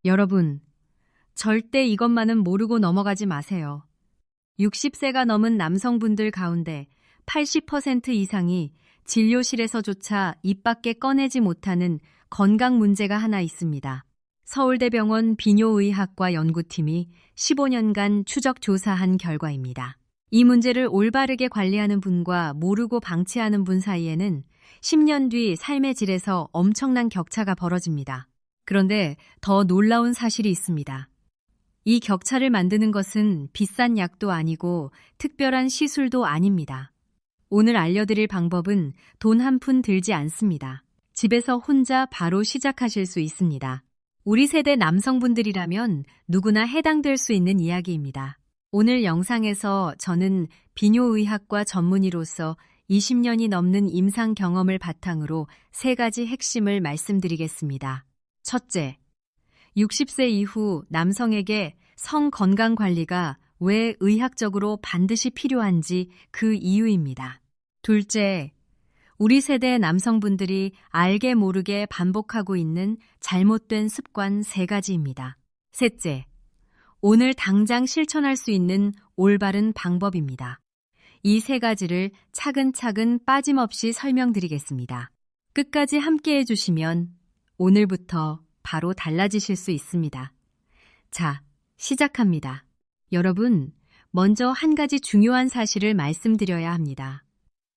여러분, 절대 이것만은 모르고 넘어가지 마세요. 60세가 넘은 남성분들 가운데 80% 이상이 진료실에서조차 입 밖에 꺼내지 못하는 건강 문제가 하나 있습니다. 서울대병원 비뇨의학과 연구팀이 15년간 추적 조사한 결과입니다. 이 문제를 올바르게 관리하는 분과 모르고 방치하는 분 사이에는 10년 뒤 삶의 질에서 엄청난 격차가 벌어집니다. 그런데 더 놀라운 사실이 있습니다. 이 격차를 만드는 것은 비싼 약도 아니고 특별한 시술도 아닙니다. 오늘 알려드릴 방법은 돈 한 푼 들지 않습니다. 집에서 혼자 바로 시작하실 수 있습니다. 우리 세대 남성분들이라면 누구나 해당될 수 있는 이야기입니다. 오늘 영상에서 저는 비뇨의학과 전문의로서 20년이 넘는 임상 경험을 바탕으로 3가지 핵심을 말씀드리겠습니다. 첫째, 60세 이후 남성에게 성 건강 관리가 왜 의학적으로 반드시 필요한지 그 이유입니다. 둘째, 우리 세대 남성분들이 알게 모르게 반복하고 있는 잘못된 습관 3가지입니다. 셋째, 오늘 당장 실천할 수 있는 올바른 방법입니다. 이 3가지를 차근차근 빠짐없이 설명드리겠습니다. 끝까지 함께 해주시면 오늘부터 바로 달라지실 수 있습니다. 자, 시작합니다. 여러분, 먼저 한 가지 중요한 사실을 말씀드려야 합니다.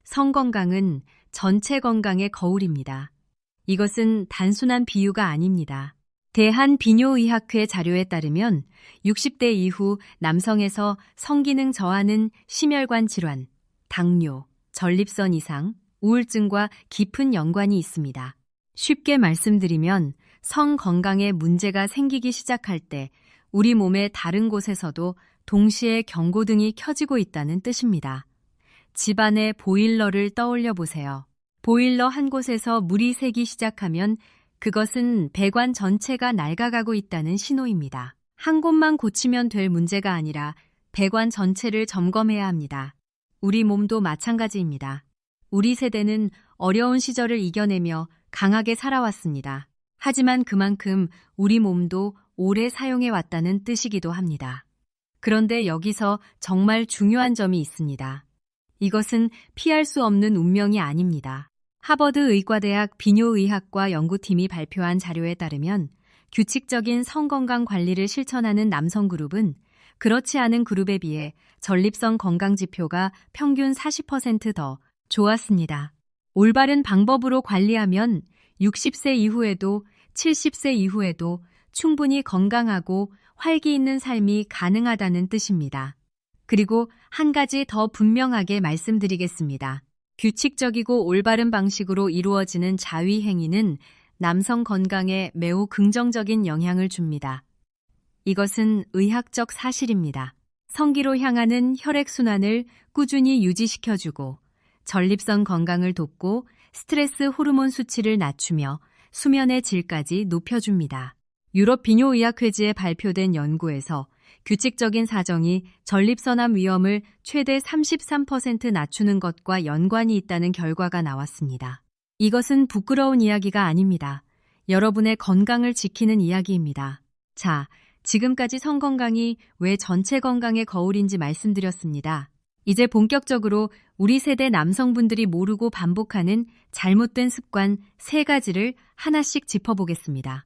성건강은 전체 건강의 거울입니다. 이것은 단순한 비유가 아닙니다. 대한비뇨의학회 자료에 따르면 60대 이후 남성에서 성기능 저하는 심혈관 질환, 당뇨, 전립선 이상, 우울증과 깊은 연관이 있습니다. 쉽게 말씀드리면 성 건강에 문제가 생기기 시작할 때 우리 몸의 다른 곳에서도 동시에 경고등이 켜지고 있다는 뜻입니다. 집안의 보일러를 떠올려 보세요. 보일러 한 곳에서 물이 새기 시작하면 그것은 배관 전체가 낡아가고 있다는 신호입니다. 한 곳만 고치면 될 문제가 아니라 배관 전체를 점검해야 합니다. 우리 몸도 마찬가지입니다. 우리 세대는 어려운 시절을 이겨내며 강하게 살아왔습니다. 하지만 그만큼 우리 몸도 오래 사용해왔다는 뜻이기도 합니다. 그런데 여기서 정말 중요한 점이 있습니다. 이것은 피할 수 없는 운명이 아닙니다. 하버드 의과대학 비뇨의학과 연구팀이 발표한 자료에 따르면 규칙적인 성건강 관리를 실천하는 남성 그룹은 그렇지 않은 그룹에 비해 전립선 건강 지표가 평균 40% 좋았습니다. 올바른 방법으로 관리하면 60세 이후에도 70세 이후에도 충분히 건강하고 활기 있는 삶이 가능하다는 뜻입니다. 그리고 한 가지 더 분명하게 말씀드리겠습니다. 규칙적이고 올바른 방식으로 이루어지는 자위 행위는 남성 건강에 매우 긍정적인 영향을 줍니다. 이것은 의학적 사실입니다. 성기로 향하는 혈액순환을 꾸준히 유지시켜주고 전립선 건강을 돕고 스트레스 호르몬 수치를 낮추며 수면의 질까지 높여줍니다. 유럽 비뇨의학회지에 발표된 연구에서 규칙적인 사정이 전립선암 위험을 최대 33% 낮추는 것과 연관이 있다는 결과가 나왔습니다. 이것은 부끄러운 이야기가 아닙니다. 여러분의 건강을 지키는 이야기입니다. 자, 지금까지 성건강이 왜 전체 건강의 거울인지 말씀드렸습니다. 이제 본격적으로 우리 세대 남성분들이 모르고 반복하는 잘못된 습관 3가지를 하나씩 짚어보겠습니다.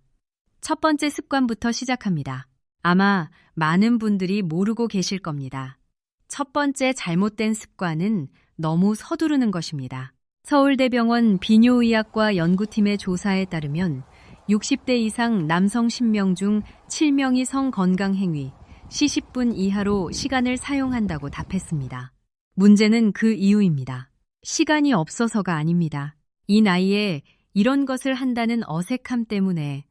첫 번째 습관부터 시작합니다. 아마 많은 분들이 모르고 계실 겁니다. 첫 번째 잘못된 습관은 너무 서두르는 것입니다. 서울대병원 비뇨의학과 연구팀의 조사에 따르면 60대 이상 남성 10명 중 7명이 성건강행위, 시식분 이하로 시간을 사용한다고 답했습니다. 문제는 그 이유입니다. 시간이 없어서가 아닙니다. 이 나이에 이런 것을 한다는 어색함 때문에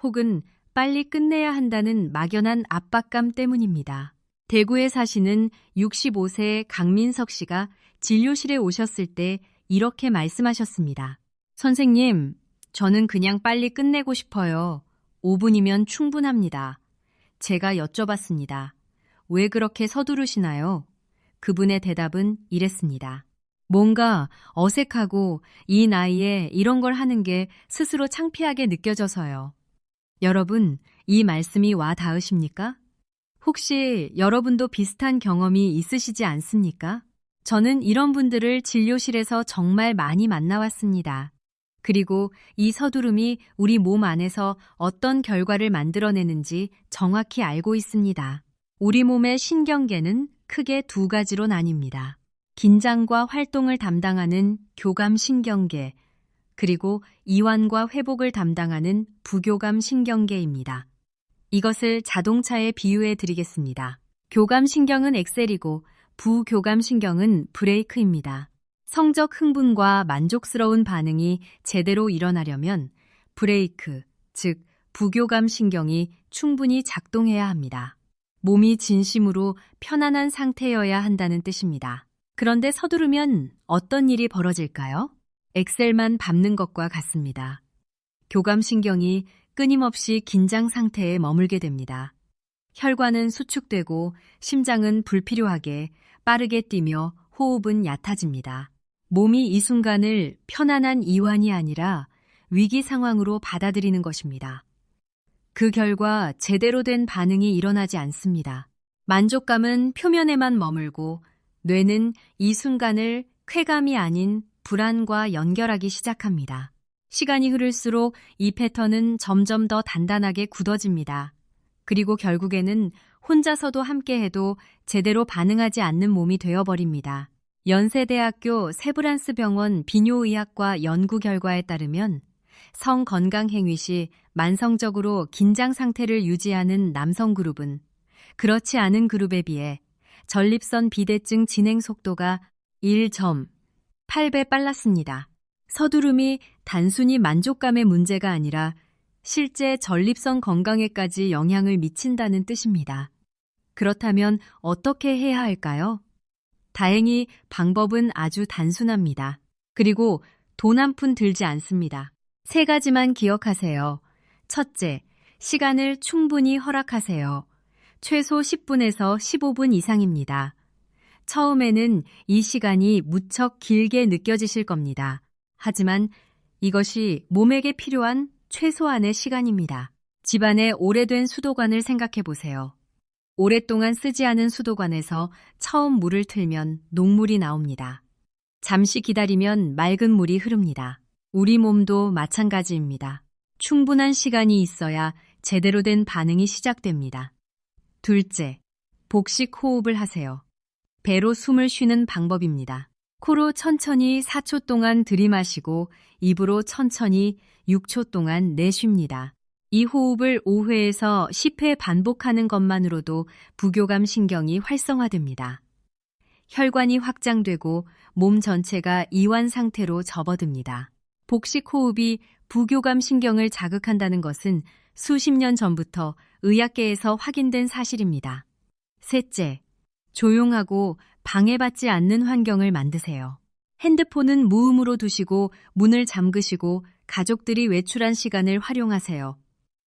혹은 빨리 끝내야 한다는 막연한 압박감 때문입니다. 대구에 사시는 65세의 강민석 씨가 진료실에 오셨을 때 이렇게 말씀하셨습니다. 선생님, 저는 그냥 빨리 끝내고 싶어요. 5분이면 충분합니다. 제가 여쭤봤습니다. 왜 그렇게 서두르시나요? 그분의 대답은 이랬습니다. 뭔가 어색하고 이 나이에 이런 걸 하는 게 스스로 창피하게 느껴져서요. 여러분, 이 말씀이 와 닿으십니까? 혹시 여러분도 비슷한 경험이 있으시지 않습니까? 저는 이런 분들을 진료실에서 정말 많이 만나왔습니다. 그리고 이 서두름이 우리 몸 안에서 어떤 결과를 만들어내는지 정확히 알고 있습니다. 우리 몸의 신경계는 크게 두 가지로 나뉩니다. 긴장과 활동을 담당하는 교감신경계, 그리고 이완과 회복을 담당하는 부교감신경계입니다. 이것을 자동차에 비유해 드리겠습니다. 교감신경은 엑셀이고 부교감신경은 브레이크입니다. 성적 흥분과 만족스러운 반응이 제대로 일어나려면 브레이크, 즉 부교감신경이 충분히 작동해야 합니다. 몸이 진심으로 편안한 상태여야 한다는 뜻입니다. 그런데 서두르면 어떤 일이 벌어질까요? 엑셀만 밟는 것과 같습니다. 교감신경이 끊임없이 긴장 상태에 머물게 됩니다. 혈관은 수축되고 심장은 불필요하게 빠르게 뛰며 호흡은 얕아집니다. 몸이 이 순간을 편안한 이완이 아니라 위기 상황으로 받아들이는 것입니다. 그 결과 제대로 된 반응이 일어나지 않습니다. 만족감은 표면에만 머물고 뇌는 이 순간을 쾌감이 아닌 불안과 연결하기 시작합니다. 시간이 흐를수록 이 패턴은 점점 더 단단하게 굳어집니다. 그리고 결국에는 혼자서도 함께해도 제대로 반응하지 않는 몸이 되어버립니다. 연세대학교 세브란스 병원 비뇨의학과 연구 결과에 따르면 성건강행위 시 만성적으로 긴장 상태를 유지하는 남성 그룹은 그렇지 않은 그룹에 비해 전립선 비대증 진행 속도가 1.8배 빨랐습니다. 서두름이 단순히 만족감의 문제가 아니라 실제 전립선 건강에까지 영향을 미친다는 뜻입니다. 그렇다면 어떻게 해야 할까요? 다행히 방법은 아주 단순합니다. 그리고 돈 한 푼 들지 않습니다. 세 가지만 기억하세요. 첫째, 시간을 충분히 허락하세요. 최소 10분에서 15분 이상입니다. 처음에는 이 시간이 무척 길게 느껴지실 겁니다. 하지만 이것이 몸에게 필요한 최소한의 시간입니다. 집안의 오래된 수도관을 생각해 보세요. 오랫동안 쓰지 않은 수도관에서 처음 물을 틀면 녹물이 나옵니다. 잠시 기다리면 맑은 물이 흐릅니다. 우리 몸도 마찬가지입니다. 충분한 시간이 있어야 제대로 된 반응이 시작됩니다. 둘째, 복식 호흡을 하세요. 배로 숨을 쉬는 방법입니다. 코로 천천히 4초 동안 들이마시고 입으로 천천히 6초 동안 내쉽니다. 이 호흡을 5회에서 10회 반복하는 것만으로도 부교감 신경이 활성화됩니다. 혈관이 확장되고 몸 전체가 이완 상태로 접어듭니다. 복식 호흡이 부교감 신경을 자극한다는 것은 수십 년 전부터 의학계에서 확인된 사실입니다. 셋째, 조용하고 방해받지 않는 환경을 만드세요. 핸드폰은 무음으로 두시고 문을 잠그시고 가족들이 외출한 시간을 활용하세요.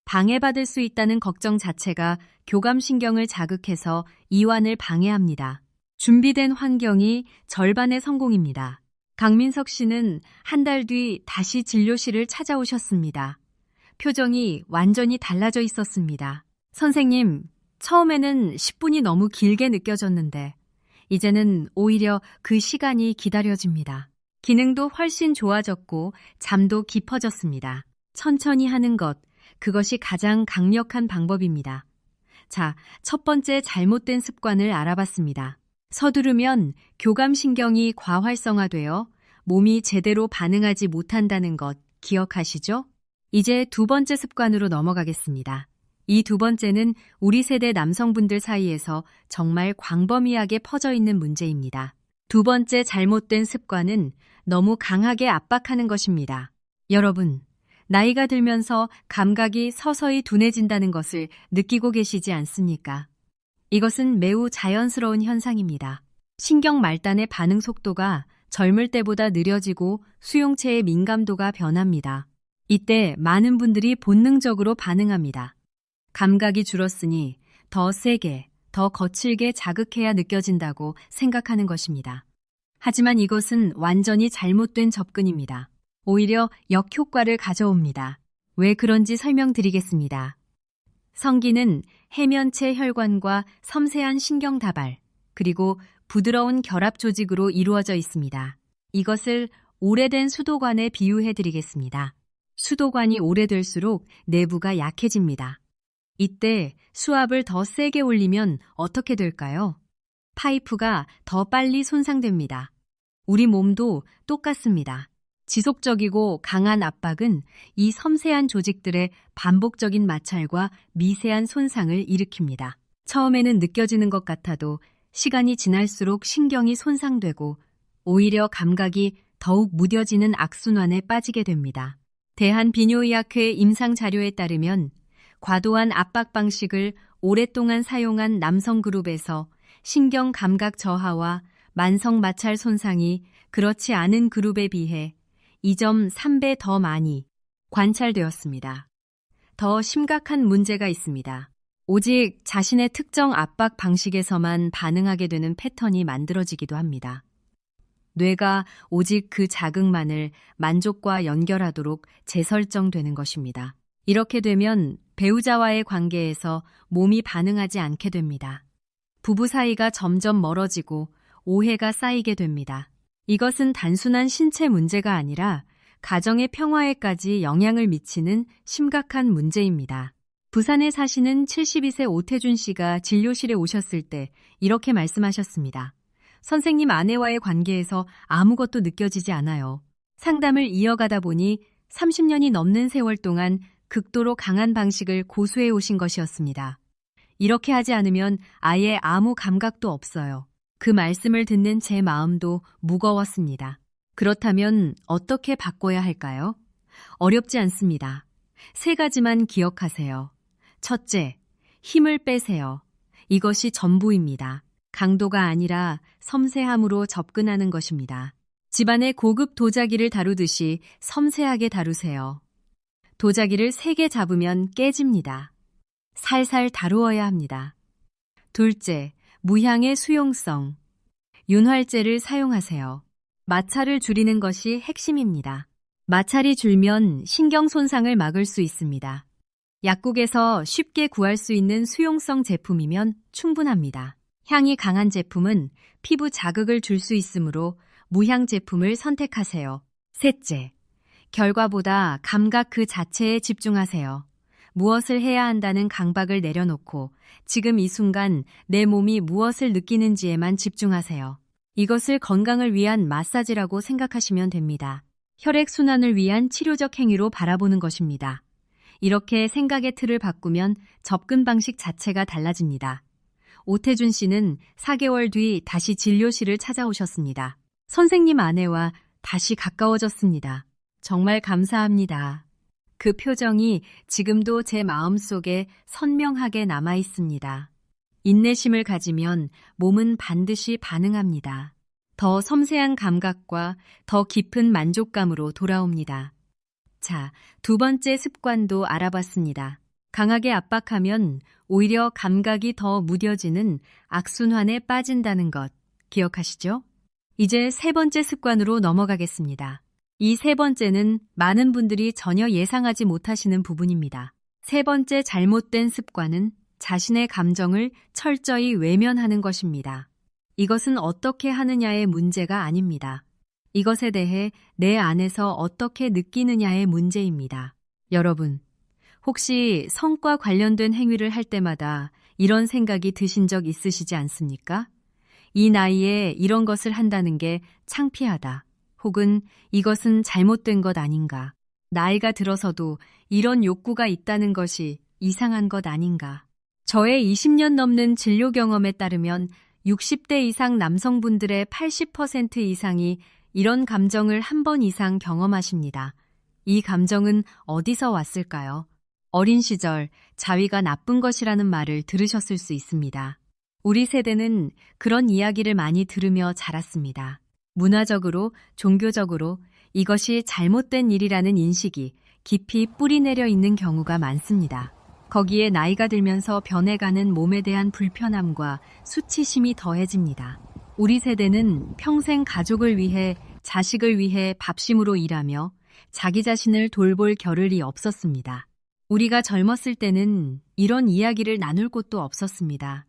방해받을 수 있다는 걱정 자체가 교감신경을 자극해서 이완을 방해합니다. 준비된 환경이 절반의 성공입니다. 강민석 씨는 한 달 뒤 다시 진료실을 찾아오셨습니다. 표정이 완전히 달라져 있었습니다. 선생님, 처음에는 10분이 너무 길게 느껴졌는데 이제는 오히려 그 시간이 기다려집니다. 기능도 훨씬 좋아졌고 잠도 깊어졌습니다. 천천히 하는 것, 그것이 가장 강력한 방법입니다. 자, 첫 번째 잘못된 습관을 알아봤습니다. 서두르면 교감신경이 과활성화되어 몸이 제대로 반응하지 못한다는 것 기억하시죠? 이제 두 번째 습관으로 넘어가겠습니다. 이 두 번째는 우리 세대 남성분들 사이에서 정말 광범위하게 퍼져 있는 문제입니다. 두 번째 잘못된 습관은 너무 강하게 압박하는 것입니다. 여러분, 나이가 들면서 감각이 서서히 둔해진다는 것을 느끼고 계시지 않습니까? 이것은 매우 자연스러운 현상입니다. 신경 말단의 반응 속도가 젊을 때보다 느려지고 수용체의 민감도가 변합니다. 이때 많은 분들이 본능적으로 반응합니다. 감각이 줄었으니 더 세게, 더 거칠게 자극해야 느껴진다고 생각하는 것입니다. 하지만 이것은 완전히 잘못된 접근입니다. 오히려 역효과를 가져옵니다. 왜 그런지 설명드리겠습니다. 성기는 해면체 혈관과 섬세한 신경다발, 그리고 부드러운 결합 조직으로 이루어져 있습니다. 이것을 오래된 수도관에 비유해 드리겠습니다. 수도관이 오래될수록 내부가 약해집니다. 이때 수압을 더 세게 올리면 어떻게 될까요? 파이프가 더 빨리 손상됩니다. 우리 몸도 똑같습니다. 지속적이고 강한 압박은 이 섬세한 조직들의 반복적인 마찰과 미세한 손상을 일으킵니다. 처음에는 느껴지는 것 같아도 시간이 지날수록 신경이 손상되고 오히려 감각이 더욱 무뎌지는 악순환에 빠지게 됩니다. 대한비뇨의학회 임상 자료에 따르면 과도한 압박 방식을 오랫동안 사용한 남성 그룹에서 신경 감각 저하와 만성 마찰 손상이 그렇지 않은 그룹에 비해 2.3배 더 많이 관찰되었습니다. 더 심각한 문제가 있습니다. 오직 자신의 특정 압박 방식에서만 반응하게 되는 패턴이 만들어지기도 합니다. 뇌가 오직 그 자극만을 만족과 연결하도록 재설정되는 것입니다. 이렇게 되면 배우자와의 관계에서 몸이 반응하지 않게 됩니다. 부부 사이가 점점 멀어지고 오해가 쌓이게 됩니다. 이것은 단순한 신체 문제가 아니라 가정의 평화에까지 영향을 미치는 심각한 문제입니다. 부산에 사시는 72세 오태준 씨가 진료실에 오셨을 때 이렇게 말씀하셨습니다. 선생님, 아내와의 관계에서 아무것도 느껴지지 않아요. 상담을 이어가다 보니 30년이 넘는 세월 동안 극도로 강한 방식을 고수해 오신 것이었습니다. 이렇게 하지 않으면 아예 아무 감각도 없어요. 그 말씀을 듣는 제 마음도 무거웠습니다. 그렇다면 어떻게 바꿔야 할까요? 어렵지 않습니다. 3가지만 기억하세요. 첫째, 힘을 빼세요. 이것이 전부입니다. 강도가 아니라 섬세함으로 접근하는 것입니다. 집안의 고급 도자기를 다루듯이 섬세하게 다루세요. 도자기를 세게 잡으면 깨집니다. 살살 다루어야 합니다. 둘째, 무향의 수용성. 윤활제를 사용하세요. 마찰을 줄이는 것이 핵심입니다. 마찰이 줄면 신경 손상을 막을 수 있습니다. 약국에서 쉽게 구할 수 있는 수용성 제품이면 충분합니다. 향이 강한 제품은 피부 자극을 줄 수 있으므로 무향 제품을 선택하세요. 셋째, 결과보다 감각 그 자체에 집중하세요. 무엇을 해야 한다는 강박을 내려놓고 지금 이 순간 내 몸이 무엇을 느끼는지에만 집중하세요. 이것을 건강을 위한 마사지라고 생각하시면 됩니다. 혈액순환을 위한 치료적 행위로 바라보는 것입니다. 이렇게 생각의 틀을 바꾸면 접근 방식 자체가 달라집니다. 오태준 씨는 4개월 뒤 다시 진료실을 찾아오셨습니다. 선생님, 아내와 다시 가까워졌습니다. 정말 감사합니다. 그 표정이 지금도 제 마음속에 선명하게 남아 있습니다. 인내심을 가지면 몸은 반드시 반응합니다. 더 섬세한 감각과 더 깊은 만족감으로 돌아옵니다. 자, 2번째 습관도 알아봤습니다. 강하게 압박하면 오히려 감각이 더 무뎌지는 악순환에 빠진다는 것 기억하시죠? 이제 3번째 습관으로 넘어가겠습니다. 이 3번째는 많은 분들이 전혀 예상하지 못하시는 부분입니다. 3번째 잘못된 습관은 자신의 감정을 철저히 외면하는 것입니다. 이것은 어떻게 하느냐의 문제가 아닙니다. 이것에 대해 내 안에서 어떻게 느끼느냐의 문제입니다. 여러분, 혹시 성과 관련된 행위를 할 때마다 이런 생각이 드신 적 있으시지 않습니까? 이 나이에 이런 것을 한다는 게 창피하다. 혹은 이것은 잘못된 것 아닌가. 나이가 들어서도 이런 욕구가 있다는 것이 이상한 것 아닌가. 저의 20년 넘는 진료 경험에 따르면 60대 이상 남성분들의 80% 이상이 이런 감정을 한 번 이상 경험하십니다. 이 감정은 어디서 왔을까요? 어린 시절 자위가 나쁜 것이라는 말을 들으셨을 수 있습니다. 우리 세대는 그런 이야기를 많이 들으며 자랐습니다. 문화적으로, 종교적으로 이것이 잘못된 일이라는 인식이 깊이 뿌리내려 있는 경우가 많습니다. 거기에 나이가 들면서 변해가는 몸에 대한 불편함과 수치심이 더해집니다. 우리 세대는 평생 가족을 위해, 자식을 위해 밥심으로 일하며 자기 자신을 돌볼 겨를이 없었습니다. 우리가 젊었을 때는 이런 이야기를 나눌 곳도 없었습니다.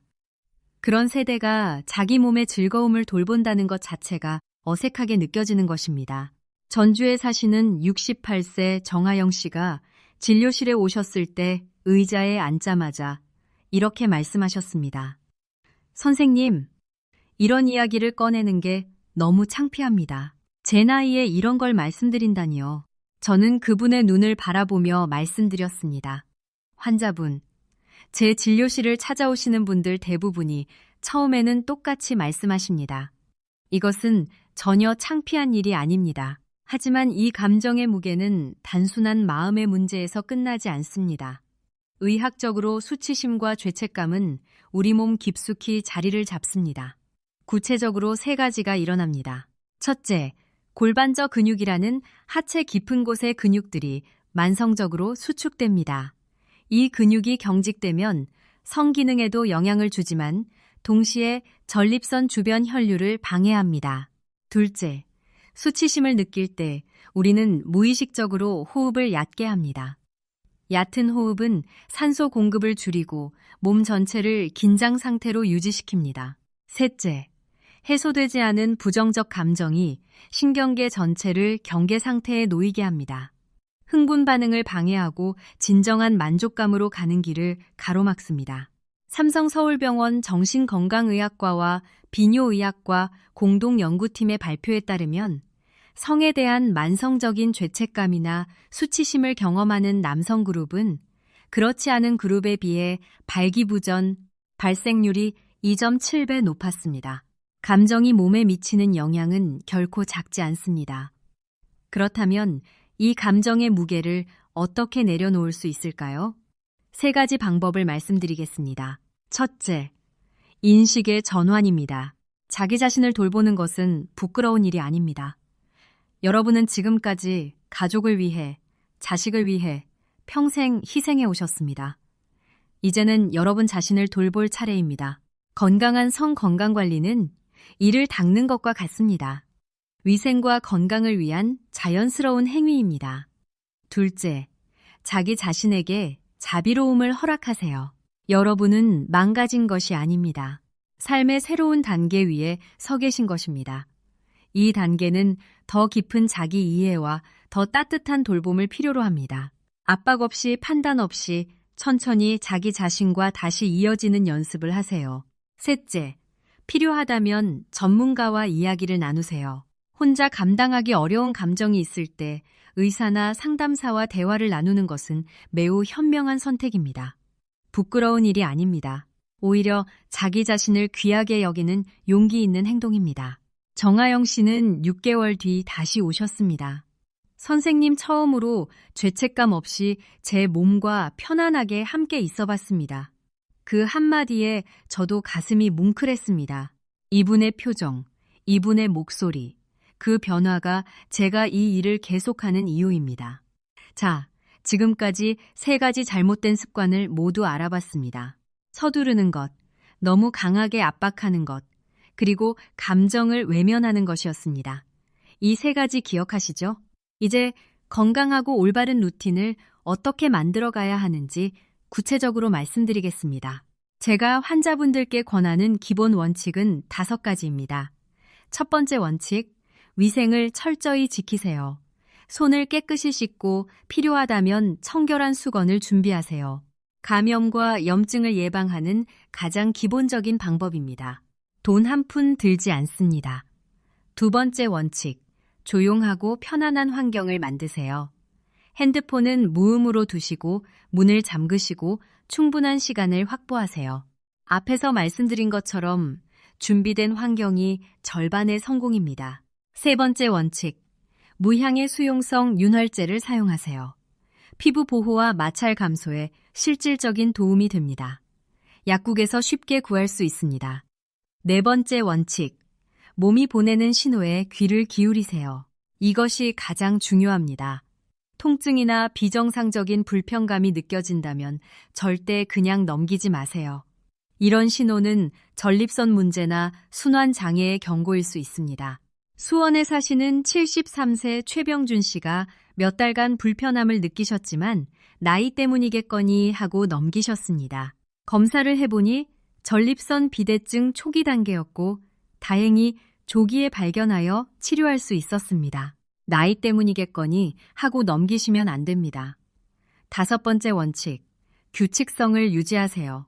그런 세대가 자기 몸의 즐거움을 돌본다는 것 자체가 어색하게 느껴지는 것입니다. 전주에 사시는 68세 정하영 씨가 진료실에 오셨을 때 의자에 앉자마자 이렇게 말씀하셨습니다. 선생님, 이런 이야기를 꺼내는 게 너무 창피합니다. 제 나이에 이런 걸 말씀드린다니요. 저는 그분의 눈을 바라보며 말씀드렸습니다. 환자분, 제 진료실을 찾아오시는 분들 대부분이 처음에는 똑같이 말씀하십니다. 이것은 전혀 창피한 일이 아닙니다. 하지만 이 감정의 무게는 단순한 마음의 문제에서 끝나지 않습니다. 의학적으로 수치심과 죄책감은 우리 몸 깊숙이 자리를 잡습니다. 구체적으로 3가지가 일어납니다. 첫째, 골반저 근육이라는 하체 깊은 곳의 근육들이 만성적으로 수축됩니다. 이 근육이 경직되면 성기능에도 영향을 주지만 동시에 전립선 주변 혈류를 방해합니다. 둘째, 수치심을 느낄 때 우리는 무의식적으로 호흡을 얕게 합니다. 얕은 호흡은 산소 공급을 줄이고 몸 전체를 긴장 상태로 유지시킵니다. 셋째, 해소되지 않은 부정적 감정이 신경계 전체를 경계 상태에 놓이게 합니다. 흥분 반응을 방해하고 진정한 만족감으로 가는 길을 가로막습니다. 삼성서울병원 정신건강의학과와 비뇨의학과 공동연구팀의 발표에 따르면 성에 대한 만성적인 죄책감이나 수치심을 경험하는 남성 그룹은 그렇지 않은 그룹에 비해 발기부전 발생률이 2.7배 높았습니다. 감정이 몸에 미치는 영향은 결코 작지 않습니다. 그렇다면 이 감정의 무게를 어떻게 내려놓을 수 있을까요? 3가지 방법을 말씀드리겠습니다. 첫째, 인식의 전환입니다. 자기 자신을 돌보는 것은 부끄러운 일이 아닙니다. 여러분은 지금까지 가족을 위해, 자식을 위해 평생 희생해 오셨습니다. 이제는 여러분 자신을 돌볼 차례입니다. 건강한 성 건강관리는 이를 닦는 것과 같습니다. 위생과 건강을 위한 자연스러운 행위입니다. 둘째, 자기 자신에게 자비로움을 허락하세요. 여러분은 망가진 것이 아닙니다. 삶의 새로운 단계 위에 서 계신 것입니다. 이 단계는 더 깊은 자기 이해와 더 따뜻한 돌봄을 필요로 합니다. 압박 없이 판단 없이 천천히 자기 자신과 다시 이어지는 연습을 하세요. 셋째, 필요하다면 전문가와 이야기를 나누세요. 혼자 감당하기 어려운 감정이 있을 때 의사나 상담사와 대화를 나누는 것은 매우 현명한 선택입니다. 부끄러운 일이 아닙니다. 오히려 자기 자신을 귀하게 여기는 용기 있는 행동입니다. 정하영 씨는 6개월 뒤 다시 오셨습니다. 선생님 처음으로 죄책감 없이 제 몸과 편안하게 함께 있어 봤습니다. 그 한마디에 저도 가슴이 뭉클했습니다. 이분의 표정, 이분의 목소리, 그 변화가 제가 이 일을 계속하는 이유입니다. 자, 지금까지 3가지 잘못된 습관을 모두 알아봤습니다. 서두르는 것, 너무 강하게 압박하는 것, 그리고 감정을 외면하는 것이었습니다. 이 3가지 기억하시죠? 이제 건강하고 올바른 루틴을 어떻게 만들어가야 하는지 구체적으로 말씀드리겠습니다. 제가 환자분들께 권하는 기본 원칙은 5가지입니다. 첫 번째 원칙, 위생을 철저히 지키세요. 손을 깨끗이 씻고 필요하다면 청결한 수건을 준비하세요. 감염과 염증을 예방하는 가장 기본적인 방법입니다. 돈 한 푼 들지 않습니다. 두 번째 원칙, 조용하고 편안한 환경을 만드세요. 핸드폰은 무음으로 두시고 문을 잠그시고 충분한 시간을 확보하세요. 앞에서 말씀드린 것처럼 준비된 환경이 절반의 성공입니다. 세 번째 원칙, 무향의 수용성 윤활제를 사용하세요. 피부 보호와 마찰 감소에 실질적인 도움이 됩니다. 약국에서 쉽게 구할 수 있습니다. 네 번째 원칙, 몸이 보내는 신호에 귀를 기울이세요. 이것이 가장 중요합니다. 통증이나 비정상적인 불편감이 느껴진다면 절대 그냥 넘기지 마세요. 이런 신호는 전립선 문제나 순환 장애의 경고일 수 있습니다. 수원에 사시는 73세 최병준 씨가 몇 달간 불편함을 느끼셨지만 나이 때문이겠거니 하고 넘기셨습니다. 검사를 해보니 전립선 비대증 초기 단계였고 다행히 조기에 발견하여 치료할 수 있었습니다. 나이 때문이겠거니 하고 넘기시면 안 됩니다. 5번째 원칙, 규칙성을 유지하세요.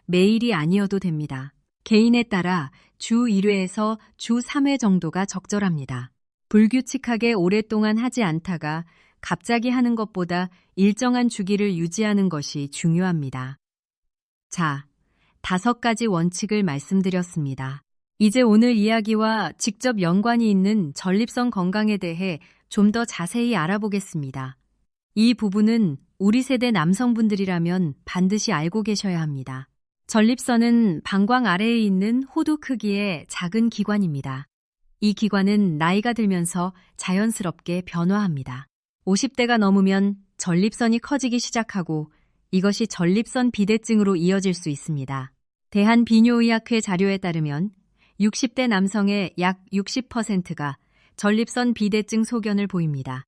매일이 아니어도 됩니다. 개인에 따라 주 1회에서 주 3회 정도가 적절합니다. 불규칙하게 오랫동안 하지 않다가 갑자기 하는 것보다 일정한 주기를 유지하는 것이 중요합니다. 자, 5가지 원칙을 말씀드렸습니다. 이제 오늘 이야기와 직접 연관이 있는 전립선 건강에 대해 좀 더 자세히 알아보겠습니다. 이 부분은 우리 세대 남성분들이라면 반드시 알고 계셔야 합니다. 전립선은 방광 아래에 있는 호두 크기의 작은 기관입니다. 이 기관은 나이가 들면서 자연스럽게 변화합니다. 50대가 넘으면 전립선이 커지기 시작하고 이것이 전립선 비대증으로 이어질 수 있습니다. 대한비뇨의학회 자료에 따르면 60대 남성의 약 60%가 전립선 비대증 소견을 보입니다.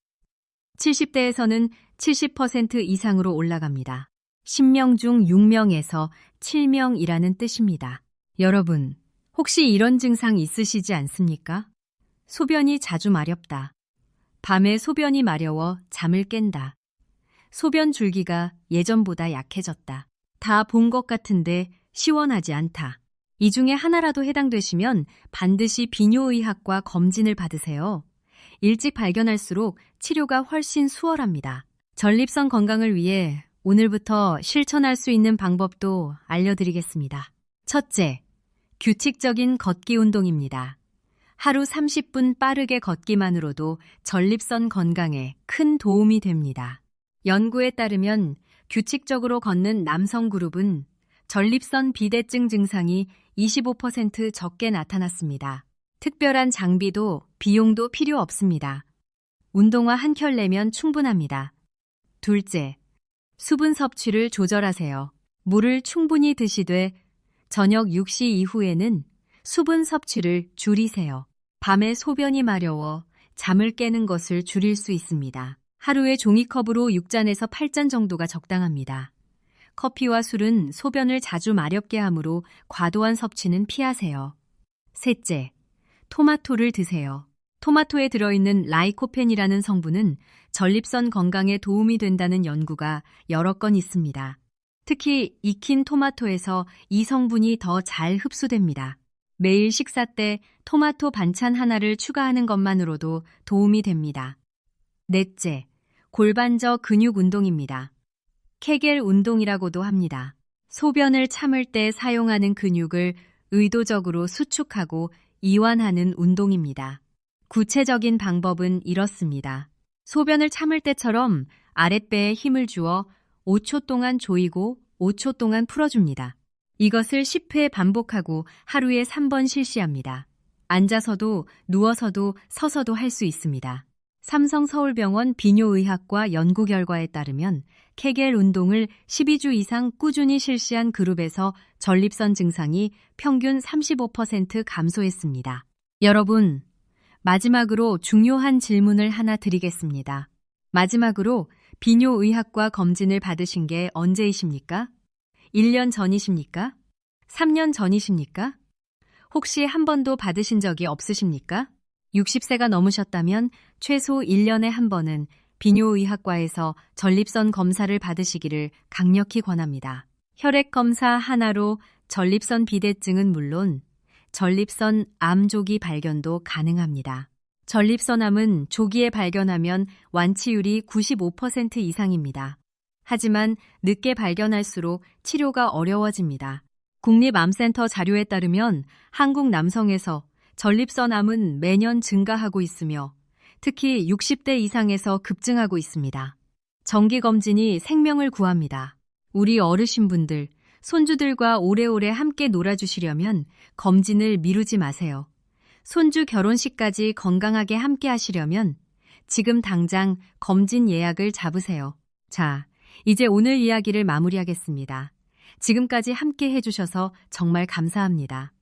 70대에서는 70% 이상으로 올라갑니다. 10명 중 6명에서 7명이라는 뜻입니다. 여러분, 혹시 이런 증상 있으시지 않습니까? 소변이 자주 마렵다. 밤에 소변이 마려워 잠을 깬다. 소변 줄기가 예전보다 약해졌다. 다 본 것 같은데 시원하지 않다. 이 중에 하나라도 해당되시면 반드시 비뇨의학과 검진을 받으세요. 일찍 발견할수록 치료가 훨씬 수월합니다. 전립선 건강을 위해 오늘부터 실천할 수 있는 방법도 알려드리겠습니다. 첫째, 규칙적인 걷기 운동입니다. 하루 30분 빠르게 걷기만으로도 전립선 건강에 큰 도움이 됩니다. 연구에 따르면 규칙적으로 걷는 남성 그룹은 전립선 비대증 증상이 25% 적게 나타났습니다. 특별한 장비도 비용도 필요 없습니다. 운동화 한 켤 내면 충분합니다. 둘째, 수분 섭취를 조절하세요. 물을 충분히 드시되 저녁 6시 이후에는 수분 섭취를 줄이세요. 밤에 소변이 마려워 잠을 깨는 것을 줄일 수 있습니다. 하루에 종이컵으로 6잔에서 8잔 정도가 적당합니다. 커피와 술은 소변을 자주 마렵게 하므로 과도한 섭취는 피하세요. 셋째, 토마토를 드세요. 토마토에 들어있는 라이코펜이라는 성분은 전립선 건강에 도움이 된다는 연구가 여러 건 있습니다. 특히 익힌 토마토에서 이 성분이 더 잘 흡수됩니다. 매일 식사 때 토마토 반찬 하나를 추가하는 것만으로도 도움이 됩니다. 넷째, 골반저 근육 운동입니다. 케겔 운동이라고도 합니다. 소변을 참을 때 사용하는 근육을 의도적으로 수축하고 이완하는 운동입니다. 구체적인 방법은 이렇습니다. 소변을 참을 때처럼 아랫배에 힘을 주어 5초 동안 조이고 5초 동안 풀어줍니다. 이것을 10회 반복하고 하루에 3번 실시합니다. 앉아서도 누워서도 서서도 할 수 있습니다. 삼성서울병원 비뇨의학과 연구 결과에 따르면 케겔 운동을 12주 이상 꾸준히 실시한 그룹에서 전립선 증상이 평균 35% 감소했습니다. 여러분, 마지막으로 중요한 질문을 하나 드리겠습니다. 마지막으로 비뇨의학과 검진을 받으신 게 언제이십니까? 1년 전이십니까? 3년 전이십니까? 혹시 한 번도 받으신 적이 없으십니까? 60세가 넘으셨다면 최소 1년에 한 번은 비뇨의학과에서 전립선 검사를 받으시기를 강력히 권합니다. 혈액 검사 하나로 전립선 비대증은 물론 전립선 암 조기 발견도 가능합니다. 전립선암은 조기에 발견하면 완치율이 95% 이상입니다. 하지만 늦게 발견할수록 치료가 어려워집니다. 국립암센터 자료에 따르면 한국 남성에서 전립선암은 매년 증가하고 있으며 특히 60대 이상에서 급증하고 있습니다. 정기검진이 생명을 구합니다. 우리 어르신분들, 손주들과 오래오래 함께 놀아주시려면 검진을 미루지 마세요. 손주 결혼식까지 건강하게 함께 하시려면 지금 당장 검진 예약을 잡으세요. 자, 이제 오늘 이야기를 마무리하겠습니다. 지금까지 함께 해주셔서 정말 감사합니다.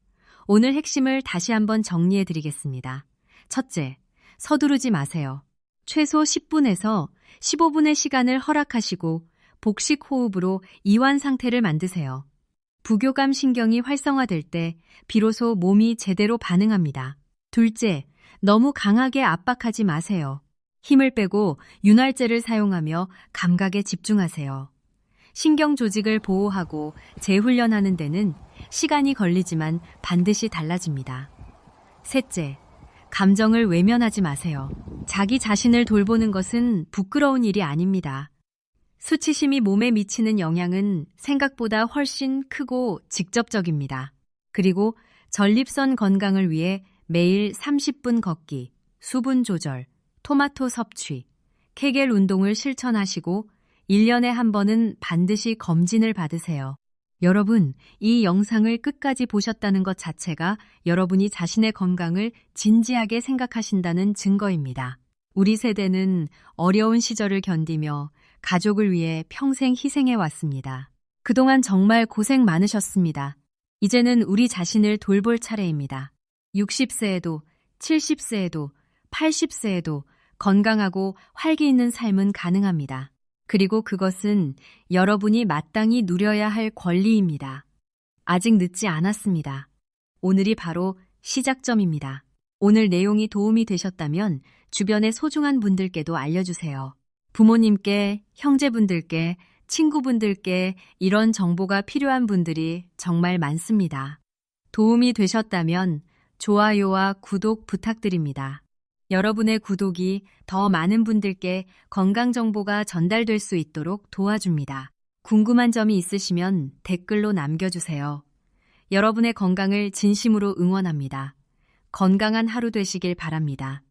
오늘 핵심을 다시 한번 정리해 드리겠습니다. 첫째, 서두르지 마세요. 최소 10분에서 15분의 시간을 허락하시고 복식 호흡으로 이완 상태를 만드세요. 부교감 신경이 활성화될 때 비로소 몸이 제대로 반응합니다. 둘째, 너무 강하게 압박하지 마세요. 힘을 빼고 윤활제를 사용하며 감각에 집중하세요. 신경 조직을 보호하고 재훈련하는 데는 시간이 걸리지만 반드시 달라집니다. 셋째, 감정을 외면하지 마세요. 자기 자신을 돌보는 것은 부끄러운 일이 아닙니다. 수치심이 몸에 미치는 영향은 생각보다 훨씬 크고 직접적입니다. 그리고 전립선 건강을 위해 매일 30분 걷기, 수분 조절, 토마토 섭취, 케겔 운동을 실천하시고 1년에 한 번은 반드시 검진을 받으세요. 여러분, 이 영상을 끝까지 보셨다는 것 자체가 여러분이 자신의 건강을 진지하게 생각하신다는 증거입니다. 우리 세대는 어려운 시절을 견디며 가족을 위해 평생 희생해 왔습니다. 그동안 정말 고생 많으셨습니다. 이제는 우리 자신을 돌볼 차례입니다. 60세에도, 70세에도, 80세에도 건강하고 활기 있는 삶은 가능합니다. 그리고 그것은 여러분이 마땅히 누려야 할 권리입니다. 아직 늦지 않았습니다. 오늘이 바로 시작점입니다. 오늘 내용이 도움이 되셨다면 주변의 소중한 분들께도 알려주세요. 부모님께, 형제분들께, 친구분들께 이런 정보가 필요한 분들이 정말 많습니다. 도움이 되셨다면 좋아요와 구독 부탁드립니다. 여러분의 구독이 더 많은 분들께 건강 정보가 전달될 수 있도록 도와줍니다. 궁금한 점이 있으시면 댓글로 남겨주세요. 여러분의 건강을 진심으로 응원합니다. 건강한 하루 되시길 바랍니다.